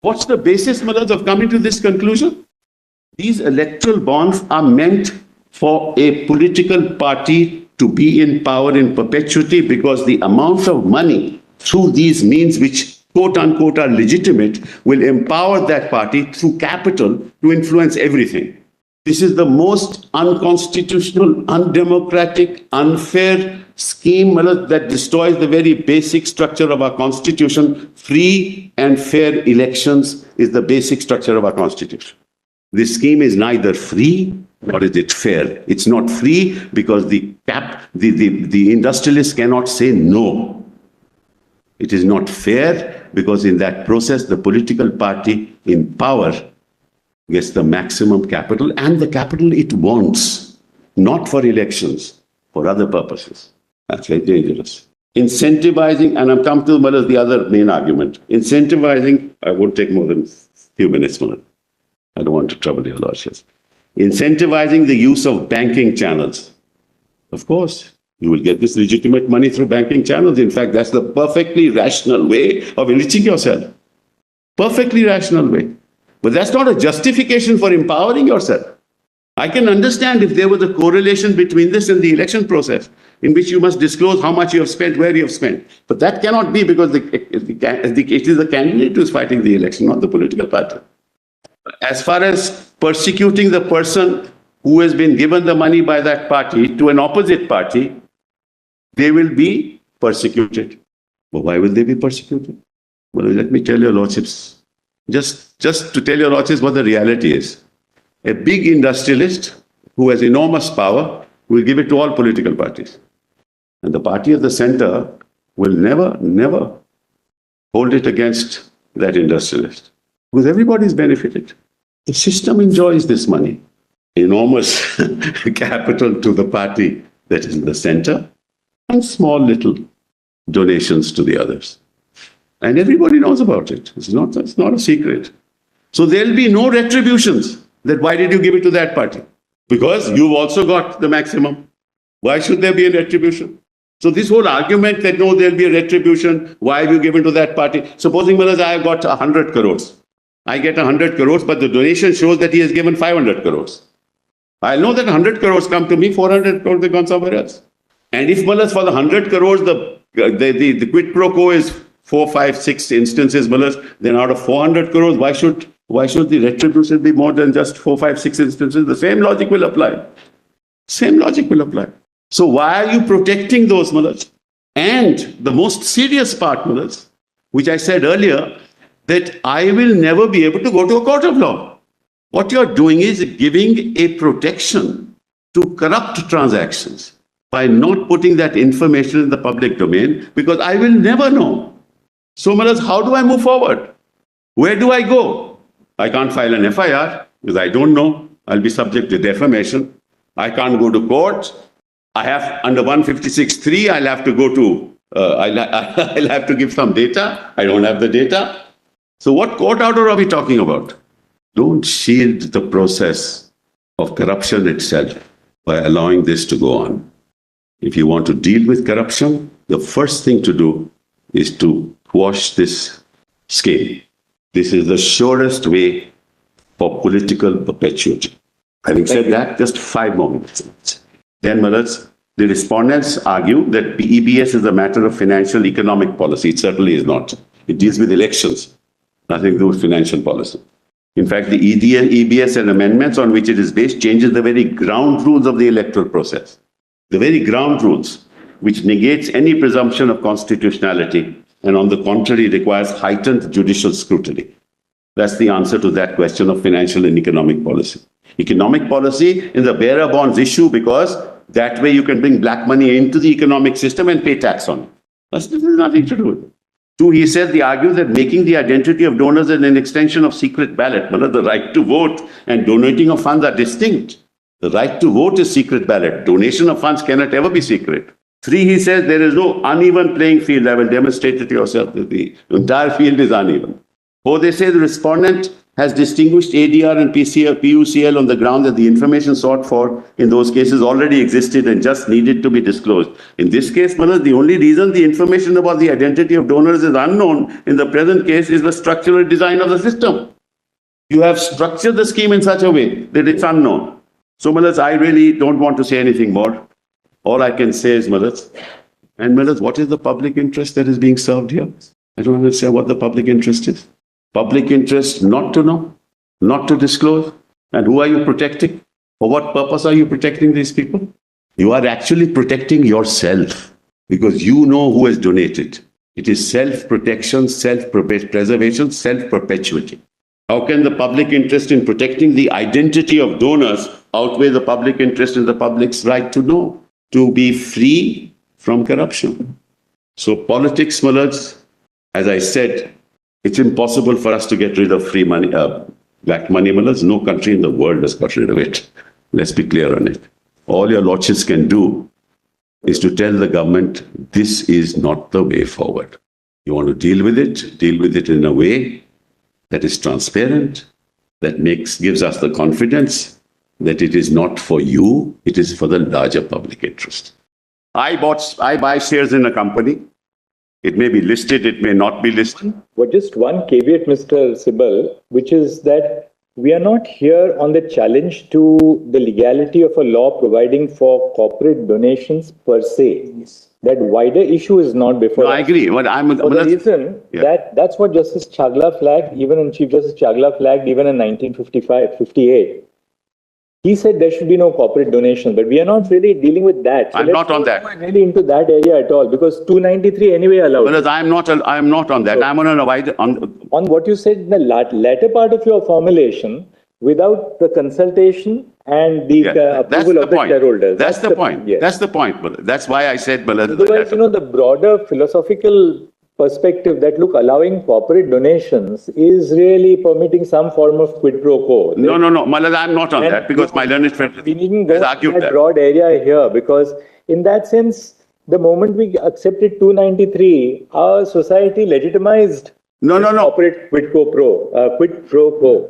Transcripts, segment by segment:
What's the basis, Malad, of coming to this conclusion? These electoral bonds are meant for a political party to be in power in perpetuity, because the amount of money through these means, which quote unquote are legitimate, will empower that party through capital to influence everything. This is the most unconstitutional, undemocratic, unfair scheme that destroys the very basic structure of our constitution. Free and fair elections is the basic structure of our constitution. This scheme is neither free nor is it fair. It's not free because the industrialists cannot say no. It is not fair because in that process, the political party in power gets the maximum capital, and the capital it wants, not for elections, for other purposes. That's very dangerous. Incentivizing, and I've come to the other main argument. Incentivizing, I won't take more than a few minutes, Malad. I don't want to trouble your lordships. Incentivizing the use of banking channels. Of course, you will get this legitimate money through banking channels. In fact, that's the perfectly rational way of enriching yourself. Perfectly rational way. But that's not a justification for empowering yourself. I can understand if there was a correlation between this and the election process, in which you must disclose how much you have spent, where you have spent. But that cannot be, because it is the candidate who is fighting the election, not the political party. As far as persecuting the person who has been given the money by that party to an opposite party, they will be persecuted. But why will they be persecuted? Well, let me tell your lordships. Just to tell your lordships what the reality is. A big industrialist who has enormous power will give it to all political parties. And the party of the center will never hold it against that industrialist. Because everybody is benefited. The system enjoys this money. Enormous capital to the party that is in the center, and small little donations to the others. And everybody knows about it. It's not a secret. So there'll be no retributions that why did you give it to that party? Because you've also got the maximum. Why should there be a retribution? So this whole argument that no, there'll be a retribution, why have you given to that party? Supposing, Maharaj, I have got 100 crores. I get 100 crores, but the donation shows that he has given 500 crores. I'll know that 100 crores come to me, 400 crores have gone somewhere else. And if, Maharaj, for the 100 crores, the quid pro quo is 4, 5, 6 instances, then out of 400 crores, why should the retribution be more than just 4, 5, 6 instances? The same logic will apply. Same logic will apply. So why are you protecting those, Malaj? And the most serious part, Malaj, which I said earlier, that I will never be able to go to a court of law. What you're doing is giving a protection to corrupt transactions by not putting that information in the public domain, because I will never know. So, Maharaj, how do I move forward? Where do I go? I can't file an FIR because I don't know. I'll be subject to defamation. I can't go to court. I have, under 156(3), I'll have to go to, I'll have to give some data. I don't have the data. So what court order are we talking about? Don't shield the process of corruption itself by allowing this to go on. If you want to deal with corruption, the first thing to do is to quash this scheme. This is the surest way for political perpetuity. Having said that, just 5 more minutes. Then, Maharaj, the respondents argue that EBS is a matter of financial economic policy. It certainly is not. It deals with elections, nothing to do with financial policy. In fact, the EBS and amendments on which it is based changes the very ground rules of the electoral process. The very ground rules, which negates any presumption of constitutionality, and on the contrary requires heightened judicial scrutiny. That's the answer to that question of financial and economic policy. Economic policy is the bearer bonds issue, because that way you can bring black money into the economic system and pay tax on it. This has nothing to do with it. 2, he says, they argue that making the identity of donors an extension of secret ballot. The right to vote and donating of funds are distinct. The right to vote is secret ballot. Donation of funds cannot ever be secret. 3, he says, there is no uneven playing field. I will demonstrate it to yourself. The entire field is uneven. 4, they say the respondent has distinguished ADR and PUCL on the ground that the information sought for in those cases already existed and just needed to be disclosed. In this case, Manoj, the only reason the information about the identity of donors is unknown in the present case is the structural design of the system. You have structured the scheme in such a way that it's unknown. So, Manoj, I really don't want to say anything more. All I can say is, Manoj, what is the public interest that is being served here? I don't understand what the public interest is. Public interest not to know, not to disclose. And who are you protecting? For what purpose are you protecting these people? You are actually protecting yourself because you know who has donated. It is self-protection, self-preservation, self-perpetuity. How can the public interest in protecting the identity of donors outweigh the public interest in the public's right to know, to be free from corruption? So politics, Malaj, as I said, it's impossible for us to get rid of free money, black money, Malaj. No country in the world has got rid of it. Let's be clear on it. All your lordships can do is to tell the government, this is not the way forward. You want to deal with it in a way that is transparent, that gives us the confidence that it is not for you, it is for the larger public interest. I buy shares in a company. It may be listed, it may not be listed. But just one caveat, Mr. Sibal, which is that we are not here on the challenge to the legality of a law providing for corporate donations per se. Yes. That wider issue is not before. No, I agree. But for the reason that's what Justice Chagla flagged, Chief Justice Chagla flagged even in 1958. He said there should be no corporate donation, but we are not really dealing with that. So I'm not on that. Really into that area at all, because 293 anyway allowed. Well, I'm not on that. So, I'm on a wider on what you said in the latter part of your formulation, without the consultation and the approval of the shareholders. That's the point. Yes. That's the point. That's why I said. Otherwise, the broader philosophical perspective that allowing corporate donations is really permitting some form of quid pro quo. No, Malad, I'm not on that because my learned friend we needn't go in that broad area here, because in that sense, the moment we accepted 293, our society legitimized corporate quid pro quo.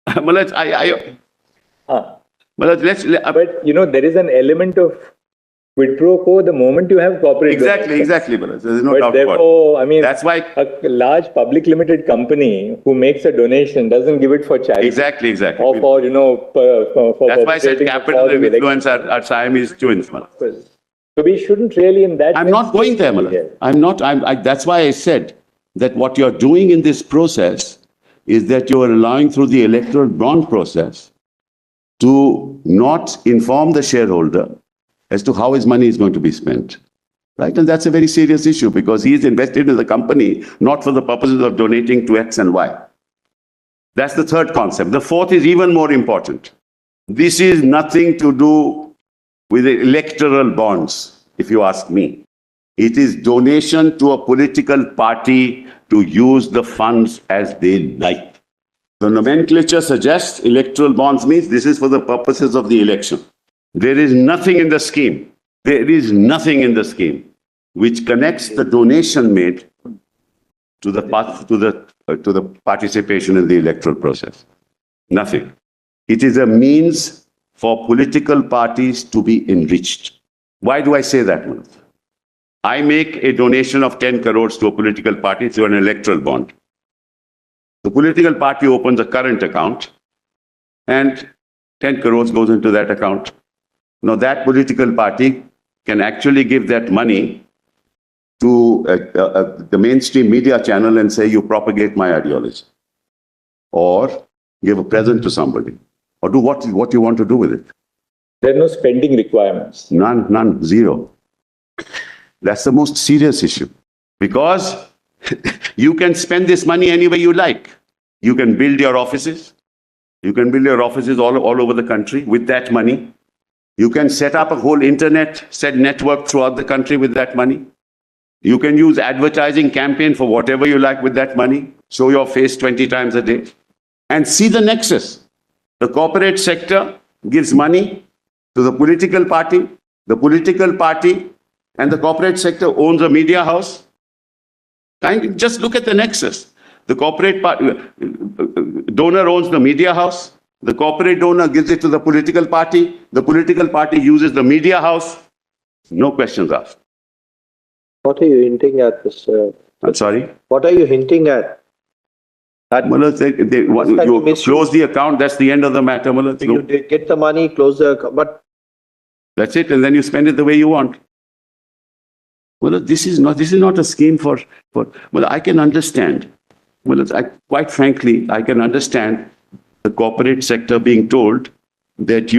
Malad, Malad, but there is an element of quid pro quo the moment you have corporate exactly, Balaz. There's no doubt therefore, about it. I mean, that's why a large public limited company who makes a donation doesn't give it for charity. Exactly. Or for, for that's why I said capital and influence are Siamese twins, Malaz. So we shouldn't really in that I'm not going there, Malaz. I'm not. That's why I said that what you're doing in this process is that you are allowing through the electoral bond process to not inform the shareholder as to how his money is going to be spent, right? And that's a very serious issue because he is invested in the company, not for the purposes of donating to X and Y. That's the third concept. The fourth is even more important. This is nothing to do with the electoral bonds, if you ask me. It is donation to a political party to use the funds as they like. The nomenclature suggests electoral bonds means this is for the purposes of the election. There is nothing in the scheme. There is nothing in the scheme which connects the donation made to the participation in the electoral process. Nothing. It is a means for political parties to be enriched. Why do I say that, Manoj? I make a donation of 10 crores to a political party through an electoral bond. The political party opens a current account and 10 crores goes into that account. Now, that political party can actually give that money to the mainstream media channel and say, you propagate my ideology. Or give a present to somebody. Or do what you want to do with it. There are no spending requirements. None, zero. That's the most serious issue. Because you can spend this money any way you like. You can build your offices. You can build your offices all over the country with that money. You can set up a whole network throughout the country with that money. You can use advertising campaign for whatever you like with that money. Show your face 20 times a day. And see the nexus. The corporate sector gives money to the political party. The political party and the corporate sector owns a media house. Just look at the nexus. The corporate party, donor owns the media house. The corporate donor gives it to the political party. The political party uses the media house. No questions asked. What are you hinting at, Mr.? I'm sorry? What are you hinting at? You close the account, that's the end of the matter. You get the money, close the account, but that's it, and then you spend it the way you want. Well, this is not a scheme for I can understand. Quite frankly, I can understand the corporate sector being told that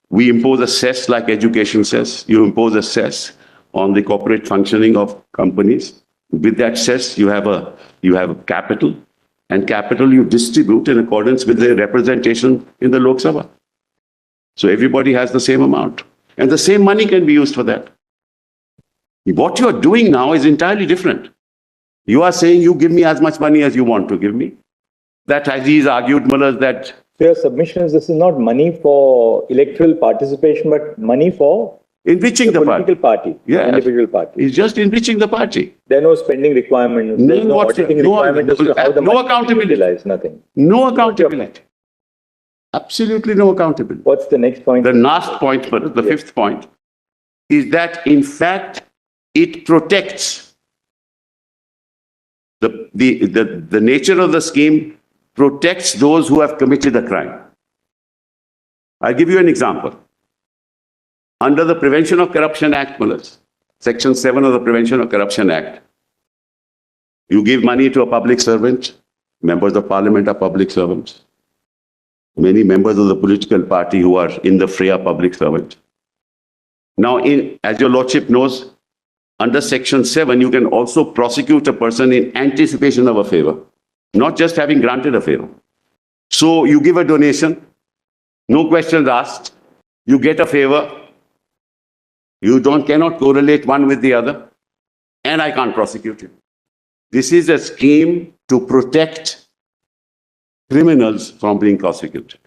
we impose a cess like education cess. You impose a cess on the corporate functioning of companies. With that cess, you have a capital, and capital you distribute in accordance with the representation in the Lok Sabha. So everybody has the same amount, and the same money can be used for that. What you are doing now is entirely different. You are saying you give me as much money as you want to give me. That Aziz argued, that... So your submission is this is not money for electoral participation, but money for enriching the political party. Yeah, individual party. It's just enriching the party. There are no spending requirements. There's no auditing requirement as to how the money accountability. Utilized, nothing. No accountability. Absolutely no accountability. What's the next point? The last point, the fifth point, is that in fact it protects the nature of the scheme protects those who have committed a crime. I'll give you an example. Under the Prevention of Corruption Act, Section 7 of the Prevention of Corruption Act, you give money to a public servant, members of parliament are public servants. Many members of the political party who are in the fray are public servants. Now, as your lordship knows, under Section 7, you can also prosecute a person in anticipation of a favor, not just having granted a favor. So you give a donation, no questions asked, you get a favor, you cannot correlate one with the other, and I can't prosecute you. This is a scheme to protect criminals from being prosecuted.